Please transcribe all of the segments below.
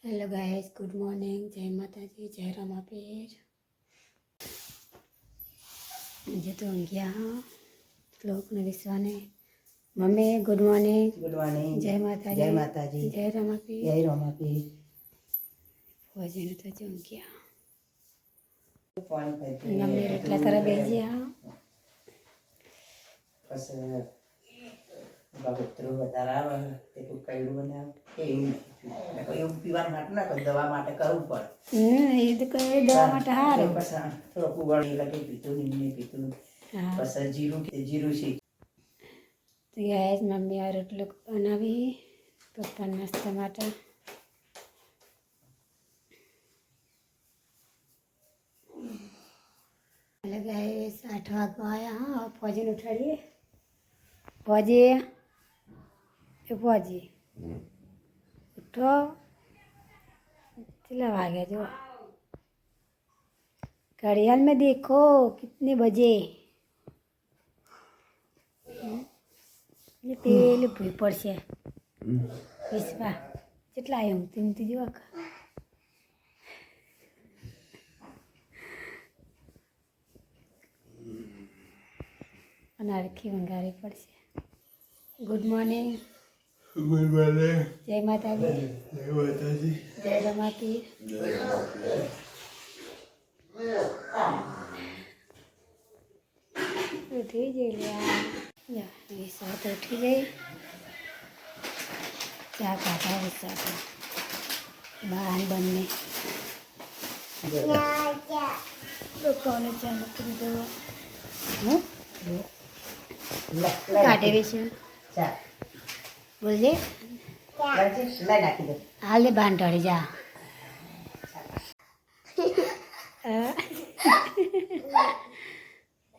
Hello guys, good morning. जय माता जी, जय रमापीर। मुझे तो गया श्लोक ने विश्वाने। Mummy good morning. Good morning. जय माता जी, जय माता जी, जय रमापीर। जय रमापीर। फौजी ने तो जो गया फोन करके मम्मी रोटला करा भेजिया बस બાબતરો વધારાવા તે તો કઈડું બનાવ કે એવું પીવા માટે ના કોઈ દવા માટે કરવું પડે એ તો કઈ દવા માટે હારું બસ થોડું ઉગાડી લાગે પીતું નિમને પીતું બસ જીરું છે તો ગાઈસ મમ્મી આ રોટલો બનાવી પપ્પા નાસ્તા માટે हेलो गाइस, 8 वागवा आया। हाँ, फौजी ने उठाड़िए। फौजी फौजी उठो, चला आ गया जो। घड़ियाल में देखो कितने बजे। ये पेल भूई पड़શે વિશ્વા કેટલા આવ્યું તીન ત્રીજી વખત અને આરખી વંગારી પડશે. Good morning. Good morning. જય માતાજી. જય માતાજી. જય રમાપીર. ઉઠી જઈ વિશ્વા તો ઉઠી ગઈ. ચા કાઢા વિશ્વા તો બહાર બંને લોકોને ચા મૂકી દીધો. કાઢે વિશે ચા બોલજે લઈ નાખી દે હાલ દે બાન ટાળી જા.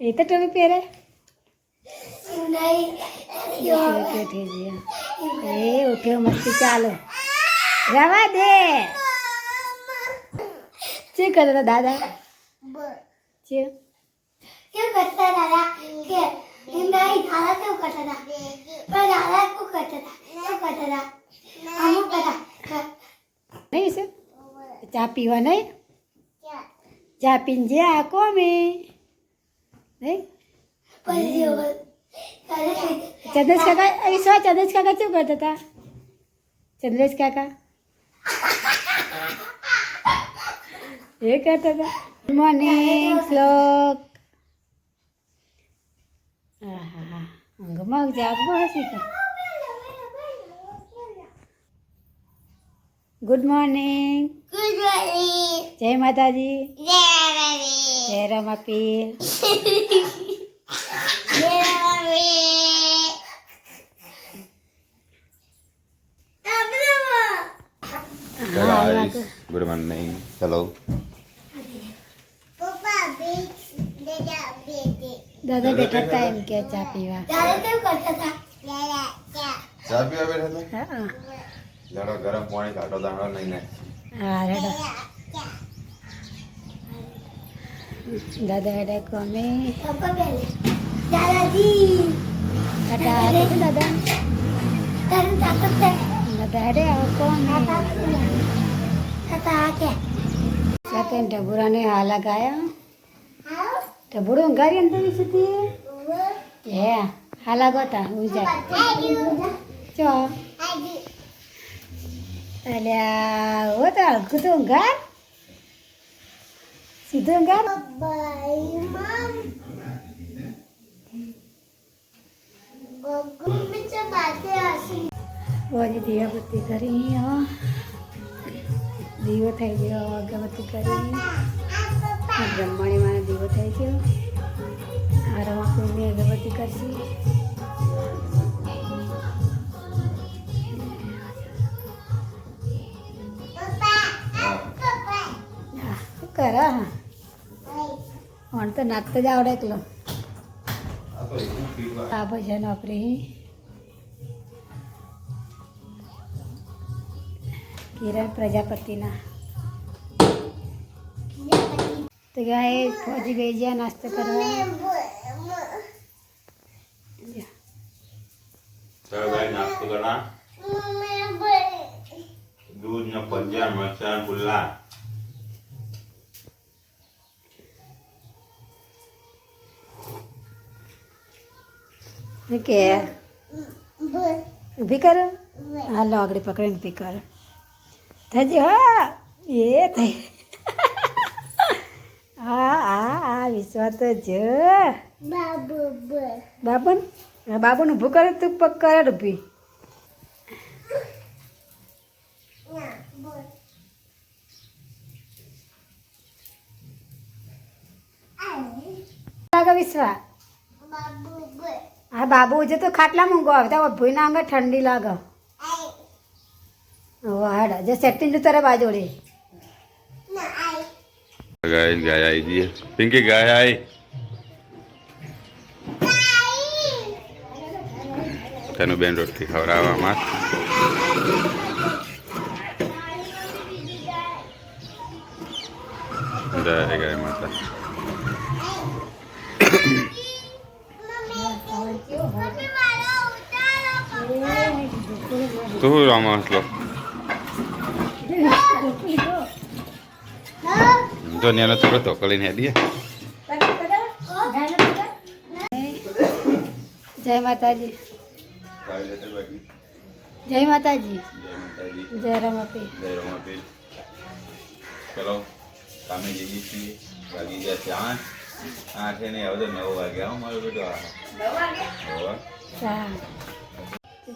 એ તો તમે પહેરે એ ઉઠ્યો મસ્તી ચાલો રવા દે. શું કરતા હતા દાદા? શું क्यों करता दादा के नहीं दादा क्यों करता था पर दादा को करता था क्यों करता था हम पता નહીં શું ચા પીવા નહીં? ચા પીને જે આકો મેં નહીં ચંદ્રેશ કાકા વિશ્વા ચંદ્રેશ કાકા શું કરતા હતા? ચંદ્રેશ કાકા એ કરતા હતા. ગુડ મોર્નિંગ શ્લોક. હા ઊંઘમાં જાગવા હશે કે? Good morning. गुड मॉर्निंग જય માતાજી, जय જય રમાપીર. Guys, good morning. Hello. पापा बीच दादा बेटे દાદા બેઠા હતા એમ કે ચા પીવા. दादा क्यों करता था दादा क्या ચા પીવા બેઠા હતા? હા લડો ગરમ પાણી કાઢો દાણો લઈને. હા રેડો દાદા હેડે કોમે पापा पहले दादाजी કટા હારે દાદા दादा ताकत है દાદા હેડે આવો કોમે ताता क्या સાથે ઢબુરાને હા લગાયા. ઢબુડો ઊંઘારી અંદર સુધી હે હા લાગોતા ઊંઝા ચો અલ્યા હો તો હલકું તો ઊંઘાર સીધું ઊંઘાર. बाय मम मम्मी से बातें हंसी બોજી દીવાબત્તી કરી દીવો થઈ ગયો. અગરબત્તી કરી બ્રહ્મણી માનો દીવો થઈ ગયો. આ રમાપીરની અગરબત્તી કરશી. શું કરે? હા તો નાચતો જ આવડે એકલો. આ તો એકલું પીવા. આ પછી નોકરી કિરણ પ્રજાપતિના. તો ગાય ફોજી બેજ્યા નાસ્તો કરવા. ચાલો ભાઈ નાસ્તો કરના. मम्मी दूध તરબૂચના ભજીયા મરચાં પુલ્લા કે ઊભી કરો હાલો આગળ પકડીને ઊભી કરો થજી હા એ થઈ હા હા હા વિશ્વાસ તો જો બાબુન બાબુને ઊભું કરે તું પગ કરે ઊભી લાગે વિશ્વા હા બાબુ જે તો ખાટલા મૂંગો આવે તો ભૂઈ ના અંગે ઠંડી લાગે વાડા જે સેટિંગ નું તારે બાજોડે ગાય ગાય આવી ગઈ પિંકી ગાય આવી તેનું બેન રોટલી ખવડાવવામાં જય ગાય માતા તું રમસ લો જો નેનો છોકરો તો કરીને હેડીએ જય માતાજી જય માતાજી જય રમાપી ચલો કામે જઈએ છીએ વાગી ગયા છે 8 ને હવે તો 9 વાગ્યા હું મારો બેટો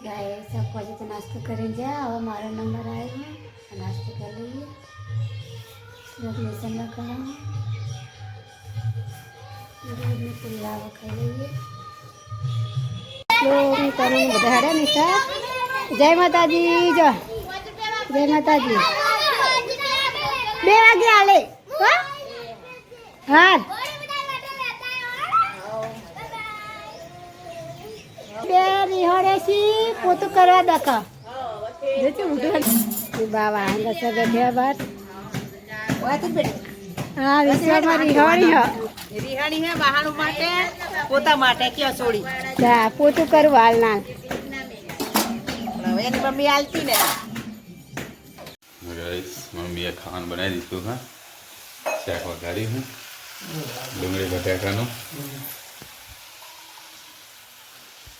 ગાય શાકભાજી તો નાસ્તો કરીને જા હવે મારો નંબર આવ્યો નાસ્તો કરી લઈએ લેસન લખવાનું પુલાવ ખાઈ લઈએ તમે બધા હાડે નિશા જય માતાજી જો જય માતાજી 2 વાગે આલે હા બે નિહોળેસી પોતું કરવા દકા બાબા અંગસ બેઠ્યા બાર હા વિશ્વમાં રિહાણી રિહાણી હે બહાનું માટે પોતા માટે ક્યાં છોડી હા પોતું કરું હાલ ના હવે એની મમ્મી આલતી ને ગાઈસ મમ્મીએ ખાવાનું બનાવી દીધું હા શાક વઘાર્યું હું ડુંગળી બટાકાનું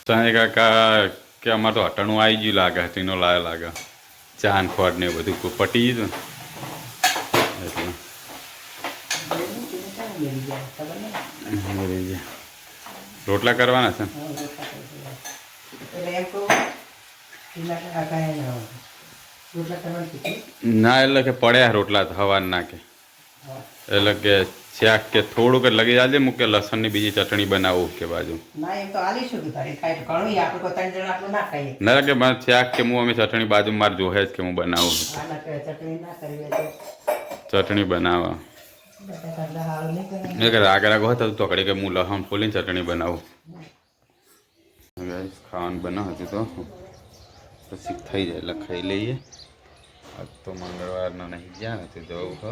સાંજે કાકા કે અમારે તો અટાણું આવી ગયું લાગે તીનો લાયો લાગે ચાન ખોટ ને બધું પટી ગયું એટલે રોટલા કરવાના છે ના એટલે કે પડ્યા રોટલા હવા ના કે એટલે કે શાક કે થોડુંક લગી જાજે મૂકે લસણની બીજી ચટણી બનાવું કે બાજુ ના એમ તો આલીશું તારે ખાય તો ઘણું આપણે કોઈ 3 જણ આટલું ના ખાઈએ ના કે મારે શાક કે હું અમે ચટણી બાજુ મારે જોહે જ કે હું બનાવું આના કે ચટણી ના કરવી તો ચટણી બનાવવા બટાકા હાલ નહીં કરે એ કે આગળ આગળ હતું તો કડી કે હું લસણ ફોલીને ચટણી બનાવું ગાઈસ ખાવાનું બનાવતું તો પછી થઈ જાય એટલે ખાઈ લઈએ આજ તો મંગળવારના નહીં ગયા નથી જવું તો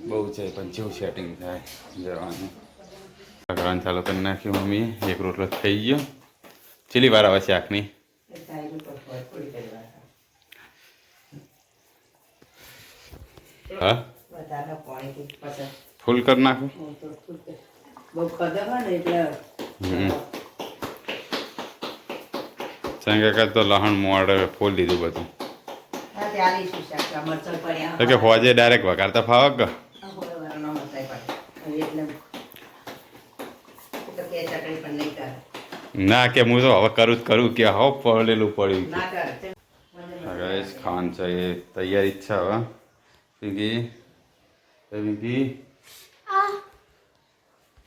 બહુ છે પણ જેવું સેટિંગ થાય જવાનું કરવાનું ચાલુ કરી નાખ્યું મમ્મીએ એક રોટલો થઈ ગયો ચીલી વાર આવે શાકની હા ફૂલ કરી નાખું બહુ ખદર હોય ને એટલે કાકા તો લહણ મોડે ફૂલ દીધું બધું હા તે આલીશું શાક મરચાં પડ્યા તો કે ફોજે ડાયરેક્ટ વઘારતા ફાવક એટલે તો કે ચટણી પણ નહીં કરે ના કે હું તો હવે કરું કે હો પડેલું પડ્યું ના કરે ગાઈસ ખાન છે એ તૈયારી જ છે હવે પિંકી પિંકી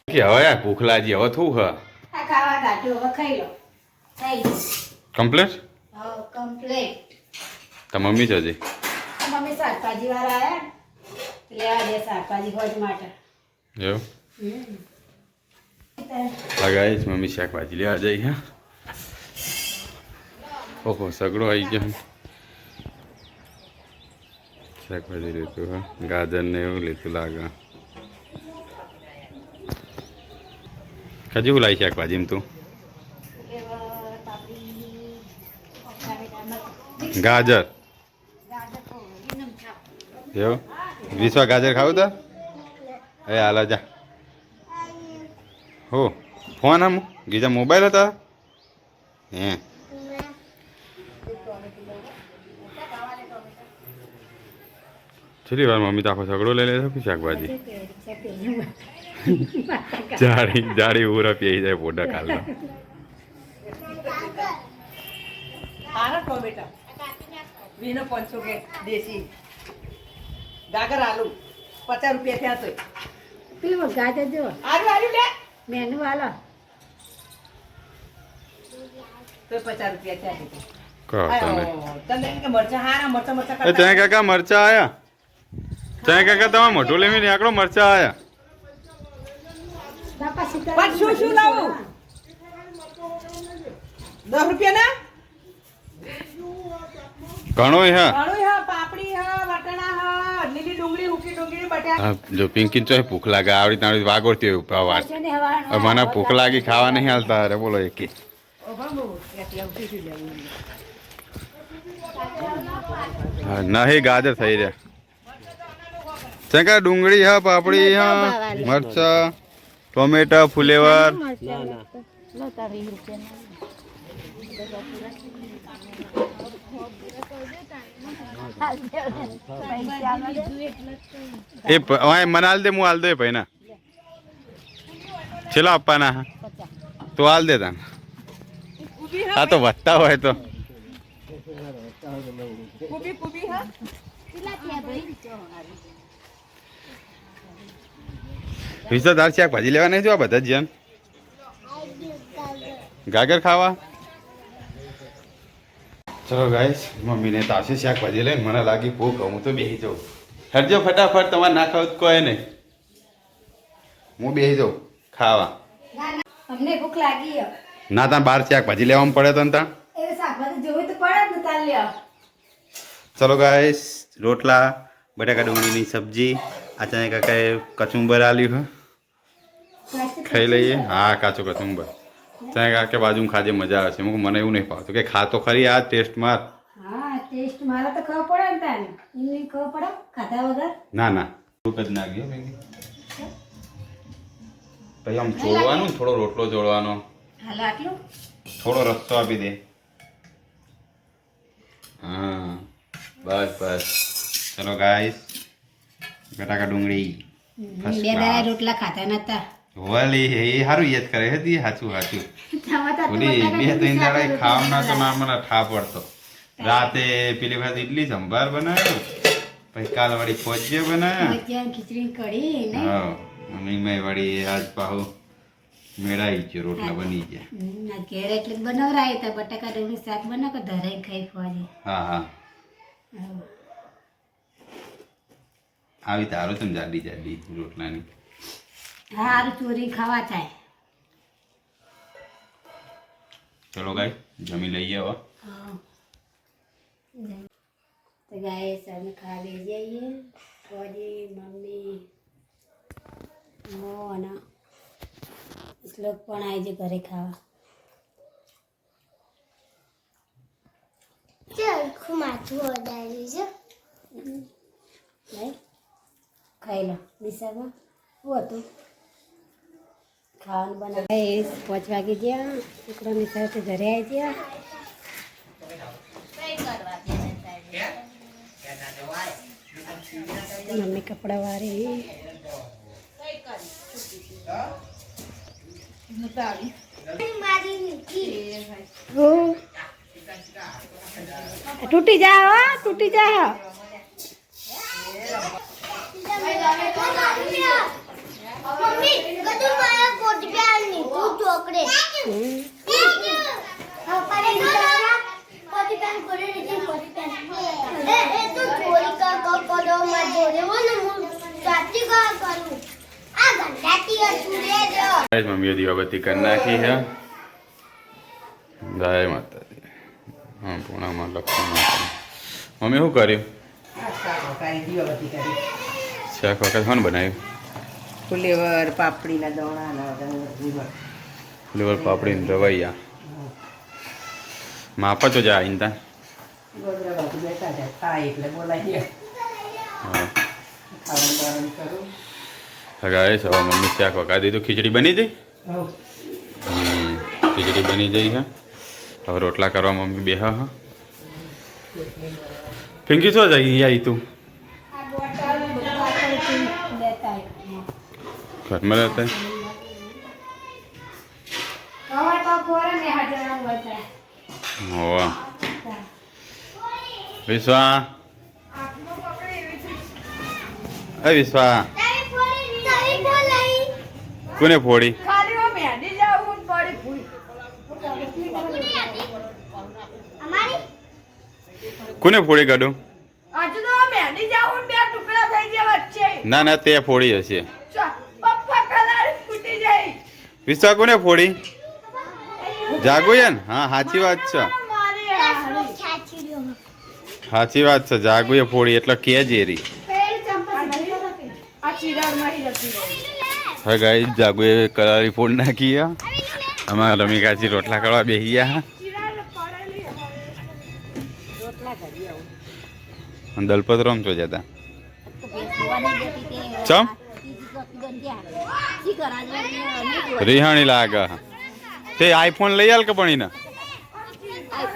કે હવે યાર ભૂખ લાગી હવે થયું હા ખાવા કાઢ્યું હવે ખાઈ લો થઈ ગયું કમ્પ્લીટ હા કમ્પ્લીટ તો મમ્મી છે હજી મમ્મી શાકભાજી વાળા આયા લેવા દે શાકભાજી હોજ માટે એવું ગાઈસ મમ્મી શાકભાજી લેવા જઈ હા ઓહો સગડો આવી ગયો શાકભાજી લીધું હા ગાજર ને એવું લીધું લાગે હજી હું લાવી શાકભાજી તું ગાજર એવું વિશ્વા ગાજર ખાવું તો એ હાલો જા હો ફોન આમ ગીજા મોબાઈલ હતા હે છેલ્લી વાર મમ્મી તો આખો સગડો લઈ લે છે શાકભાજી જાડી જાડી ઉરા પી જાય પોડા કાલ હારા ટોમેટા વીનો 500 કે દેશી ગાગર આલુ 50 રૂપિયા થયા તોય પેલું ગાજર જો આલુ આલુ લે મેનુ વાલો તોય 50 રૂપિયા થયા કીધું કહો તને કે મરચા હારા મરચા મરચા એ ત્યાં કાકા મરચા આયા ત્યાં કાકા તમે મોઢું લેવી ને આકડો મરચા આયા બાપા સીતા પણ શું લાવું 10 રૂપિયા ના ઘણો હે ઘણું હા પાપડી હા વટાણા હા લીલી ડુંગળી હુકી ડુંગળી બટાકા હા, જો પિંકી તો ભૂખ લાગે આવડી તાવડી વાગોડતી હોય વાત છે ને હવાનું મને ભૂખ લાગી ખાવા નહીં હાલતા અરે બોલો એકી ઓ બાબુ એટલે ઉઠી શું લેવું હા, નહીં ગાજર થઈ રહ્યા ચંકા ડુંગળી હા પાપડી હા મરચા ટોમેટા ફુલેવર એ મને હાલ દે હું હાલ દે ભાઈ ના છેલ્લા આપવાના હા તો હાલ દે તને હા તો વધતા હોય તો કુબી કુબી હા વિશ્વ તાર શાકભાજી લેવા નહીં જો આ બધા જ જેમ ગાગર ખાવા ચલો ગાઈસ મમ્મીને તાશે શાકભાજી લઈને મને લાગી ભૂખ હું તો બેસી જાઉં હરજો ફટાફટ તમારે ના ખાવ કોઈ નહીં હું બેસી જાઉં ખાવા અમને ભૂખ લાગી હે. ના ત્યાં બહાર શાકભાજી લેવામાં પડે તો ને ત્યાં એ શાકભાજી જોવી તો પડે જ ને તાર લ્યો ચલો ગાઈસ રોટલા બટાકા ડુંગળીની સબ્જી અચાનક કાકાએ કચુંબર આલ્યું હે ખાઈ લઈએ હા કાચો કચુંબર ત્યાં કાકે બાજુ ખાજે મજા આવે છે મને એવું નહીં ભાવતું કે ખાતો ખરી આ ટેસ્ટ માર હા ટેસ્ટ મારા તો ખબર પડે ને તાને એમને ખબર પડે ખાધા વગર ના ના થોડુંક જ નાખ્યો પછી આમ ચોળવાનું ને થોડો રોટલો ચોળવાનો હાલ આટલું થોડો રસ્તો આપી દે હા બસ બસ ચલો ગાઈસ બટાકા ડુંગળી બે દાડા રોટલા ખાતા નતા વલી એ સારું યાદ કરે હતી સાચું સાચું તમારે તો ઓલી બે ત્રણ દાડા ખાવાના તો ના મને ઠા પડતો રાતે પેલી વખત ઇડલી સંભાર બનાવ્યો પછી કાલ વાળી ફોજ્ય બનાવ્યા ભજીયા ખીચડી કઢી ને હા અને મેં વળી આજ પાહુ મેળાઈ ગયો રોટલા બની ગયા ના ઘેર એટલે જ બનાવરાય તો બટાકા ડુંગળી શાક બનાવ કે ધરાઈ ખાઈ ફોજે હા હા આવી તારો તમે જાડી જાડી રોટલાની હારું ચોરી ખાવા થાય ચલો ગાય જમી લઈએ હવે તો ગાય સામે ખાવા જઈએ ફોજી મમ્મી મોના લોક પણ આવી છે ઘરે ખાવા ચાલ માથું ઓડાવી છે નહીં ખાઈ લો દિશામાં શું હતું ખાવાનું બનાવે 5 વાગે ગયા છોકરાની સાથે ઘરે આવી ગયા મમ્મી કપડા વાળી તૂટી જા હો તૂટી જા મમ્મી કદું મારા કોટ પ્યાલની તું ચોકડે પરે ગોરા કોટ પેન કોરે રીતે કોટ પેન એ તું ચોરી કરો મત જોરે મને હું સાચી કરું આ ગંડાતી અસુરે જો ગાઈસ મમ્મીએ દીવાબત્તી કરી નાખી છે જય માતાજી હા પૂર્ણામાં લક્ષ્મી માતા મમ્મી શું કર્યું શાક વખત કોણ બનાવ્યું ફુલેવર પાપડીના દોણા ફ્લેવર પાપડી રવૈયા માપા તો જાય તા ગોદરા બાજુ બેઠા છે થાય એટલે બોલાવીએ હા ખાવાનું કરું ગાય સવા મમ્મી શાક વકા દીધું ખીચડી બની જઈ હઉ ખીચડી બની જઈ હા હવે રોટલા કરવા મમ્મી બે હા પિંકી શું જઈ આવી તું આ બોટલ લેતા ઘરમાં રહેતા હવે તો કોરે ને હાજર હતા હોવા વિશ્વા એ વિશ્વા કોને ફોડી કોને ફોડી કાઢું ના ના તે ફોડી હશે વિશ્વા કોને ફોડી જાગો યાર હા સાચી વાત છે સાચી વાત છે જાગુએ ફોડી એટલે કે જેરી હવે ગાઈ જાગુએ કરારી ફોડ નાખી અમારા રમી કાચી રોટલા કરવા બેસી ગયા દલપત રમતો જતા ચમ રિહાણી લાગે તે આઈફોન લઈ આલ કે પણ એને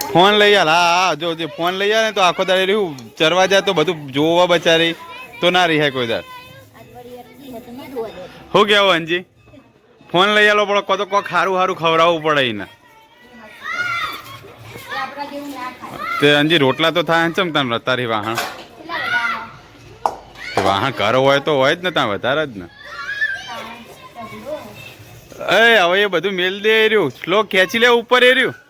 ફોન લઈ આલ હા હા જો જે ફોન લઈ આલે તો આખો દાડે રહ્યું ચરવા જાય તો બધું જોવા બચારી તો ના રહે કોઈ દાડ શું કેવું અંજી ફોન લઈ આલો પડે તો કોક સારું સારું ખવડાવવું પડે એને તે અંજી રોટલા તો થાય ચમ તને તારી વાહણ વાહણ ઘર હોય તો હોય જ ને ત્યાં વધારે જ ને એ હવે એ બધું મેલ દે રહ્યું સ્લો ખેંચી લે ઉપર એ રહ્યું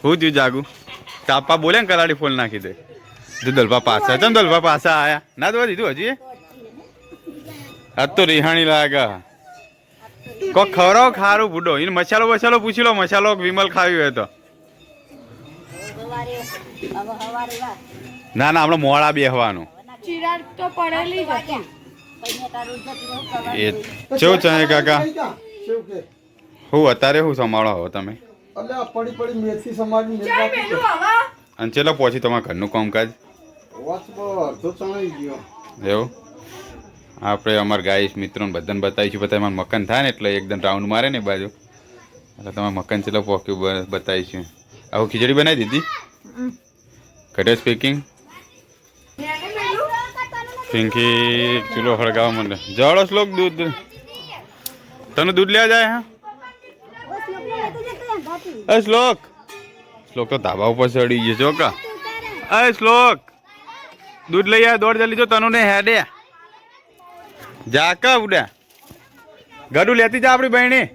હું થયું જાગુ કાપા બોલે ને કલાડી ફોન નાખી દે તું દલભા પાછા ચમ દલભા પાછા આયા ના દવા દીધું હજી આજ તો રિહાણી લાગે કોક ખવડાવો ખારું બુડો એને મસાલો બસાલો પૂછી લો મસાલો વિમલ ખાવી હોય તો ના ના હમણાં મોડા બેહવાનું એ કેવું છે કાકા હું અત્યારે શું સંભાળો હો તમે અને ચેલો પહોંચી તમારા ઘરનું કામકાજ એવું આપણે અમારા ગાઈસ મિત્રોને બધાને બતાવીશું બધા એમાં મકાન થાય ને એટલે એકદમ રાઉન્ડ મારે ને બાજુ એટલે તમારે મકાન ચેલો પોક્યું બતાવીશું આવું ખીચડી બનાવી દીધી ઘરે સ્પીકિંગ પિંકી ચૂલો હળગાવા માંડે જવાળો શ્લોક દૂધ તને દૂધ લેવા જાય હા એ શ્લોક શ્લોક તો ધાબા ઉપર ચડી ગયો ચોકા એ શ્લોક દૂધ લઈ આ દોડ જલ્દી જો તનુ ને હેડે જા કા ઉડા ગાડું લેતી જા આપણી બહેણી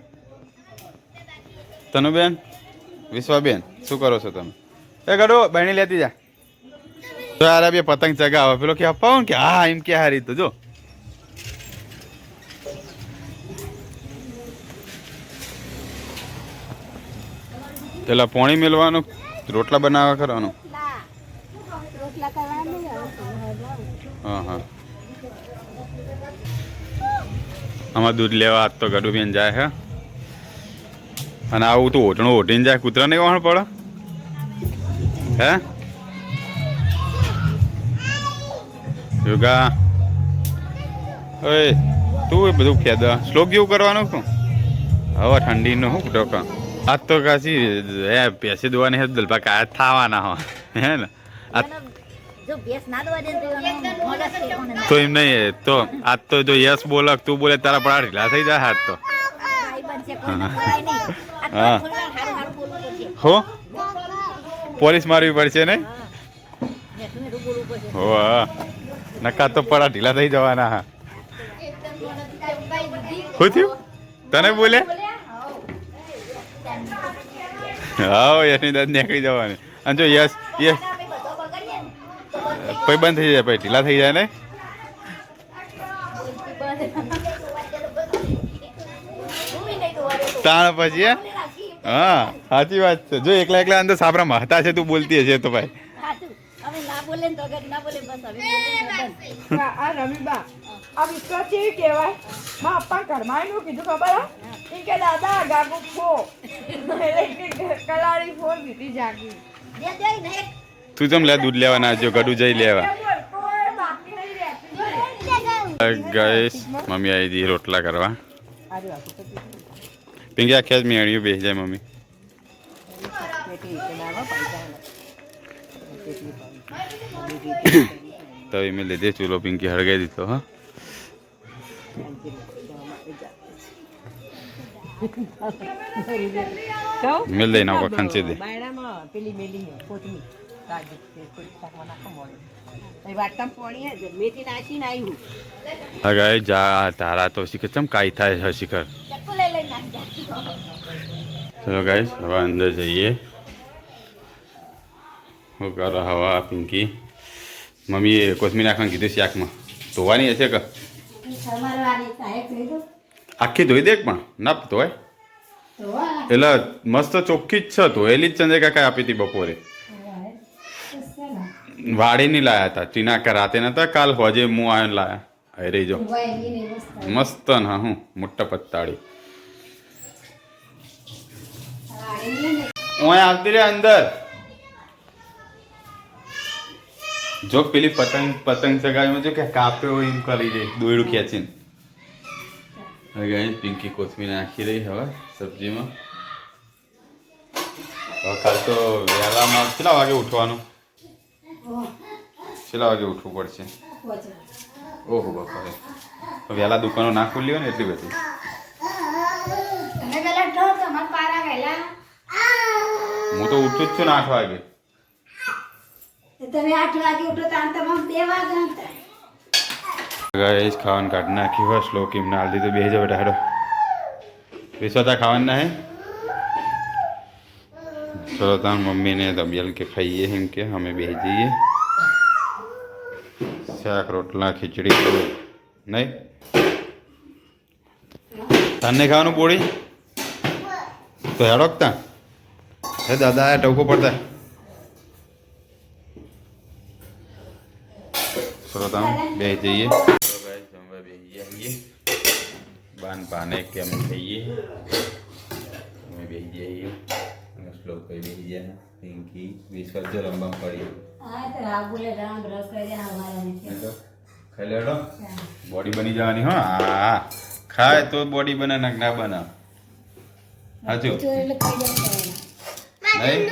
તનુ બેન વિશ્વાબેન શું કરો છો તમે એ ગાડું બહેણી લેતી જા તો યાર બે પતંગ ચગાવે પેલો કે અપાવું કે હા એમ કે હારી તો જો પેલા પોણી મેળવાનું રોટલા બનાવવા કરવાનું હા હા આમાં દૂધ લેવા આજ તો ગડું બેન જાય હે અને આવું તો ઓઢણું ઓઢીને જાય કૂતરા નહીં વહાણ પડે હે યોગા ઓય તું એ બધું ખેદ શ્લોક જેવું કરવાનું શું હવે ઠંડીનું શું ટોકા આજ તો કાશી હે પેસી દોવાની હે દલપા કાય થવાના હો હે ને તો એમ નહીં તો આજ તો જો યસ બોલે તું બોલે તારા પડા ઢીલા થઈ જાય હાથ તો હા હો પોલીસ મારવી પડશે ને હો હા નકા તો પડા ઢીલા થઈ જવાના હા શું થયું તને બોલે હા યશની દાદ નીકળી જવાની અને જો યસ યસ પછી બંધ થઈ જાય પછી ઢીલા થઈ જાય ને તાણ પછી હા સાચી વાત છે જો એકલા એકલા અંદર સાબરા mahતા છે તું બોલતી હશે તો ભાઈ અમે ના બોલે ને તો અગર ના બોલે બસ અમે બોલે ને બસ. આ રમીબા આ વિશ્વાસ કેવી કહેવાય માં અપ્પા ઘરમાં એનું કીધું ખબર હે ઈ કે દાદા ગાગુ ફો કલાળી ફોર દીધી જાગી દે દે ને એક તું જેમ લે દૂધ લેવા ના જો ગડું જઈ લેવા કોઈ બાકી નહીં રહેતી ગાઈસ મમ્મી આવી હતી રોટલા કરવા પિંકી આખ્યા જ મેળ્યું બેસી જાય મમ્મી તો એમે લીધે ચૂલો પિંકી હળગાઈ દીધો હા મિલ દે ના ખંચી દે બાયણામાં પેલી મેલી હે કોથમી તાજી તે કોઈ શાકમાં નાખો મોળી એ વાટકામ પોણી હે મેથી નાખીને આવ્યું હા ગાય જા તારા તો શીખર ચમ કાઈ થાય છે શિખર ચક્કુ લઈ લઈ નાખી દે. ચલો ગાઈસ હવે અંદર જઈએ હું કરો હવા પિંકી મમ્મીએ કોથમી નાખવાનું કીધું શાકમાં ધોવાની હશે કે સમારવાની સાહેબ કીધું આખી ધોઈ દે પણ ના ધોય તો વા એટલે મસ્ત ચોખ્ખી જ છે ધોયેલી જ ચંદ્ર કાકા આપી હતી બપોરે વાડી નહીં લાયા હતા ટીના રાતે નતા કાલ હોજે હું આવ્યો લાયા અરે રહી જો મસ્ત ના હું મોટા પત્તાળી ઓય આવતી રે અંદર જો પેલી પતંગ ચગાવીમાં જો કે કાપ્યો એમ કરી દે દોયડું ખેંચીને હવે પિંકી કોથમીર નાખી રહી હવે સબ્જીમાં હવે કાલ તો વહેલામાં કેટલા વાગે ઉઠવાનું કેટલા વાગે ઉઠવું પડશે ઓહો બપોરે તો વહેલા દુકાનો ના ખુલ્લી હોય ને એટલી બધી તમે પેલા તો તમાર પારા ગયેલા હું તો ઉઠું જ છું ને 8 વાગે તમે 8 વાગે ઉઠો તો આમ તમામ 2 વાગે હતા ગાઈસ ખાવાનું કાઢી નાખ્યું હોય શ્લોક એમને હાલ દીધું બે જ બેટા હેડો વિશ્વતા ખાવાનું ના હે ચલો તાર મમ્મીને તબિયલ કે ખાઈએ એમ કે અમે બે જઈએ શાક રોટલા ખીચડી નહીં તારને ખાવાનું પોળી તો હેડો તા હે દાદા ટવકો પડતા ચલો તાર બે જઈએ જમવા બેસી જઈએ બાન પાને કે અમે ખાઈએ અમે બેસી જઈએ અને શ્લોક કઈ બેસી જાય પિંકી વિશ્વાસ જો રમવા પડી હા તો રાબુલે રામ બ્રશ કરી અમારા નથી ખાઈ લેડો બોડી બની જવાની હો હા ખાય તો બોડી બને ના ના બનાવ હાચું એટલે ખાઈ જાય નહીં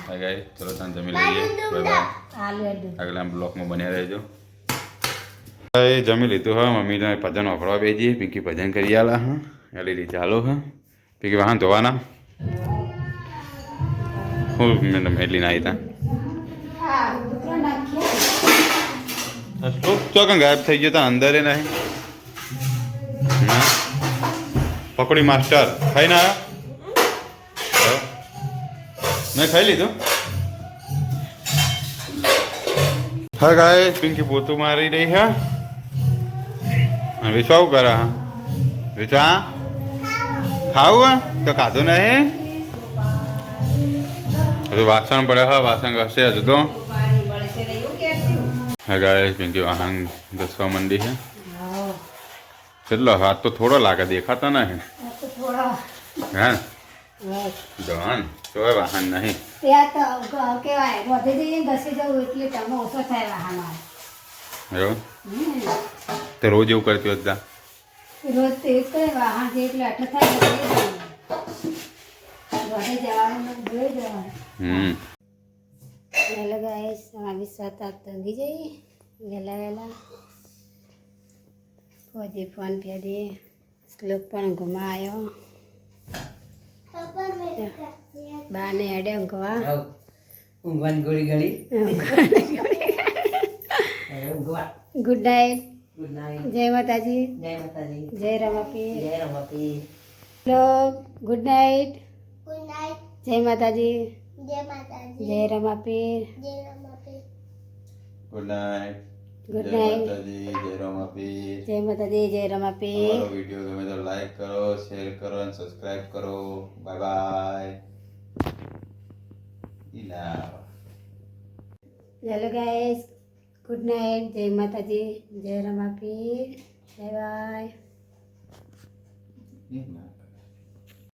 હા ગાય ચલો તાન જમી લઈએ બાય બાય આલુ એડું આગલા બ્લોકમાં બન્યા રહેજો જમી લીધું હા મમ્મીને ભજન વાપરવા બેજીએ પિંકી ભજન કરી આલા હા એલી રીતે ચાલો હા પિંકી વાહન ધોવાના હું એટલી ના આવી હા ઉતરો નાખ્યા શ્લોક ચોકન ગાયબ થઈ ગયો તા અંદર નહીં પકડી માસ્ટર ખાઈ ના આવ્યો મેં ખાઈ લીધું હા ગાય પિંકી પોતું મારી રહી હે વિશ્વા શું કરે હા વિશ્વા ખાવું તો ખાધું નહીં હજુ વાસણ પડે હા વાસણ ઘસે હજુ તો હા ગાય પિંકી વાહન ઘસવા માંડી છે કેટલો હાથ તો થોડો લાગે દેખાતો નહીં હા જવાન તો વાહન નહીં ત્યાં તો કેવાય વધે જઈએ ઘસી જવું એટલે તમે ઓછો થાય વાહન એવું તે રોજ એવું કરતી હતા રોજ તે જ કરે વાહન જે એટલે અઠ થાય વધે જવાનું જોઈ જવાનું વહેલા ગાય 7:30 તંગી જઈએ વહેલા ફોજી ફોન ફેરી શ્લોક પણ ઘુમાયો બાને હેડે ઊંઘવા ઊંઘવાની ગોળી ગળી ઊંઘવા ગુડ નાઇટ ગુડ નાઇટ જય માતાજી જય માતાજી જય રમાપીર જય રમાપી શ્લોક ગુડ નાઇટ ગુડ નાઇટ જય માતાજી જય માતાજી જય રમાપીર જય રમાપી ગુડ નાઇટ ગુડ નાઇટ જય રમાપીર જય માતાજી જય રમાપીર અમારો વિડીયો ગમે તો લાઈક કરો શેર કરો અને સબસ્ક્રાઇબ કરો bye bye Ila hello guys, good night, જય માતાજી, જય રમાપીર, બાય બાય.